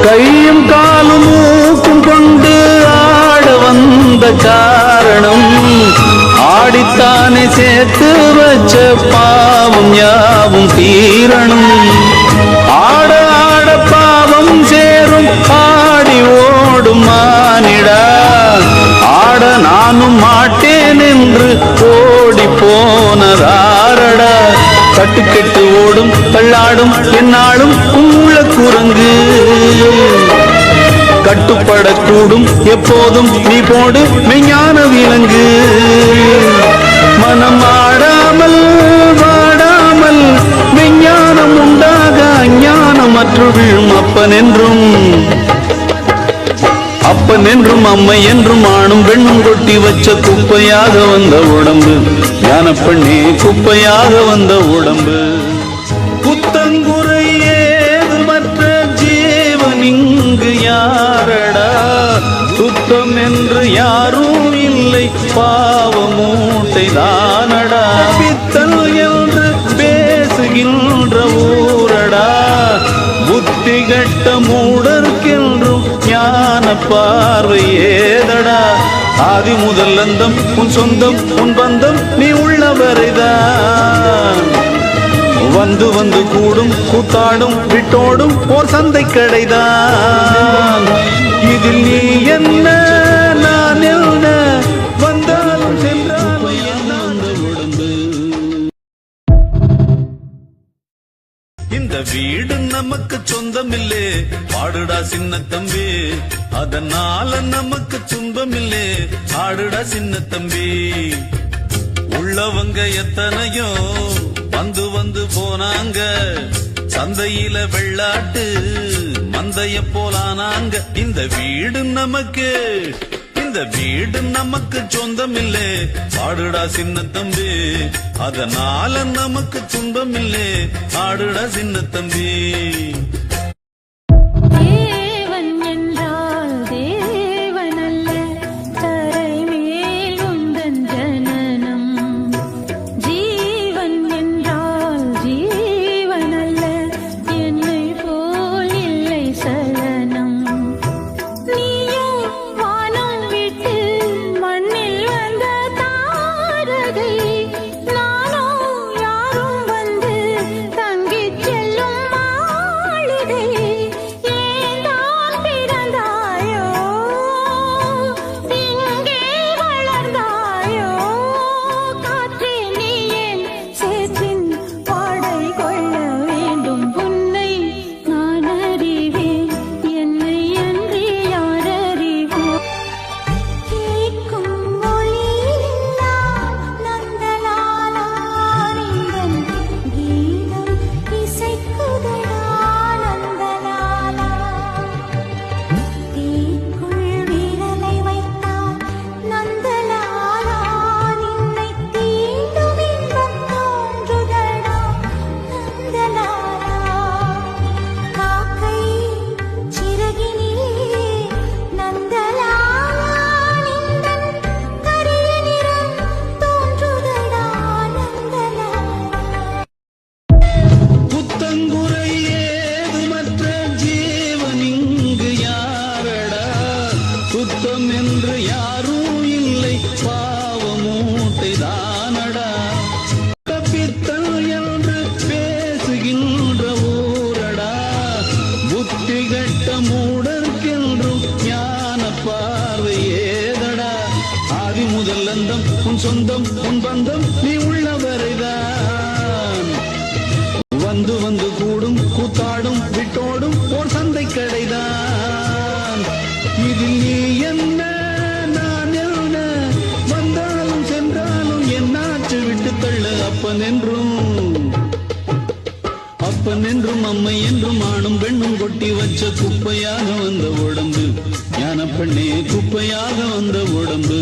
கையும் காலும் மூக்கும் கொண்டு ஆட வந்த காரணம் ஆடித்தானே சேர்த்து வச்ச பாவம் யாவும் தீரணும். ஆட ஆட பாவம் சேரும் ஆடி ஓடும் மானிடா, ஆட நானும் மாட்டேன் என்று ஓடி போனதாரடா. கட்டுக்கெட்டு ஓடும் தள்ளாடும் என்னாலும் உள்ள குரங்கு, கட்டுப்படக்கூடும் எப்போதும் நீ போடு மெய்ஞான விலங்கு. மனம் ஆடாமல் வாடாமல் மெய்ஞானம் உண்டாக அஞ்ஞானம் அற்று விழும். அப்பன் என்றும் அம்மை என்றும் ஆணும் பெண்ணும் கொட்டி வச்ச குப்பையாக வந்த உடம்பு ஞானப்பண்ணே, குப்பையாக வந்த உடம்பு. புத்தங்குறை ஏது மற்ற ஜீவன் இங்கு யாரடா, சுத்தம் என்று யாரும் இல்லை பாவ மூட்டை தானடா. பித்தல் என்று பேசுகின்ற ஊரடா, புத்தி கட்ட மூடர்க்கென்றும் ஞான பார்வை ஏதடா. ஆதி முதல் அந்தம் உன் சொந்தம் உன் பந்தம் நீ உள்ளவரைதான். வந்து வந்து கூடும் கூத்தாடும் விட்டோடும் ஓர் சந்தை கடைதான். இதில் நீ என்ன நான் என்ன, வந்தாலும் சென்றாலும் என்ன உடம்பு. இந்த வீடு நமக்கு சொந்தமில்லே பாடுடா சின்ன தம்பி, அதனால நமக்கு துன்பமில்லே ஆடுடா சின்ன தம்பி. உள்ளவங்க எத்தனையோ வந்து வந்து போனாங்க, சந்தையில வெள்ளாட்டு மந்தைய போலானாங்க. இந்த வீடு நமக்கு சொந்தமில்லே பாடுடா சின்ன தம்பி, அதனால நமக்கு துன்பமில்லே ஆடுடா சின்ன தம்பி. சொந்தம் உன் பந்தம் நீ உள்ளவரைதான். வந்து வந்து கூடும் கூத்தாடும் விட்டோடும் ஓர் சந்தை கடைதான். இதில் நீ என்ன நான் என்ன, வந்தாலும் சென்றாலும் என்னாச்சு விட்டு தள்ளு. அப்பன் என்றும் அம்மை என்றும் ஆணும் பெண்ணும் கொட்டி வச்ச குப்பையாக வந்த உடம்பு ஞானப்பண்ணே, குப்பையாக வந்த உடம்பு.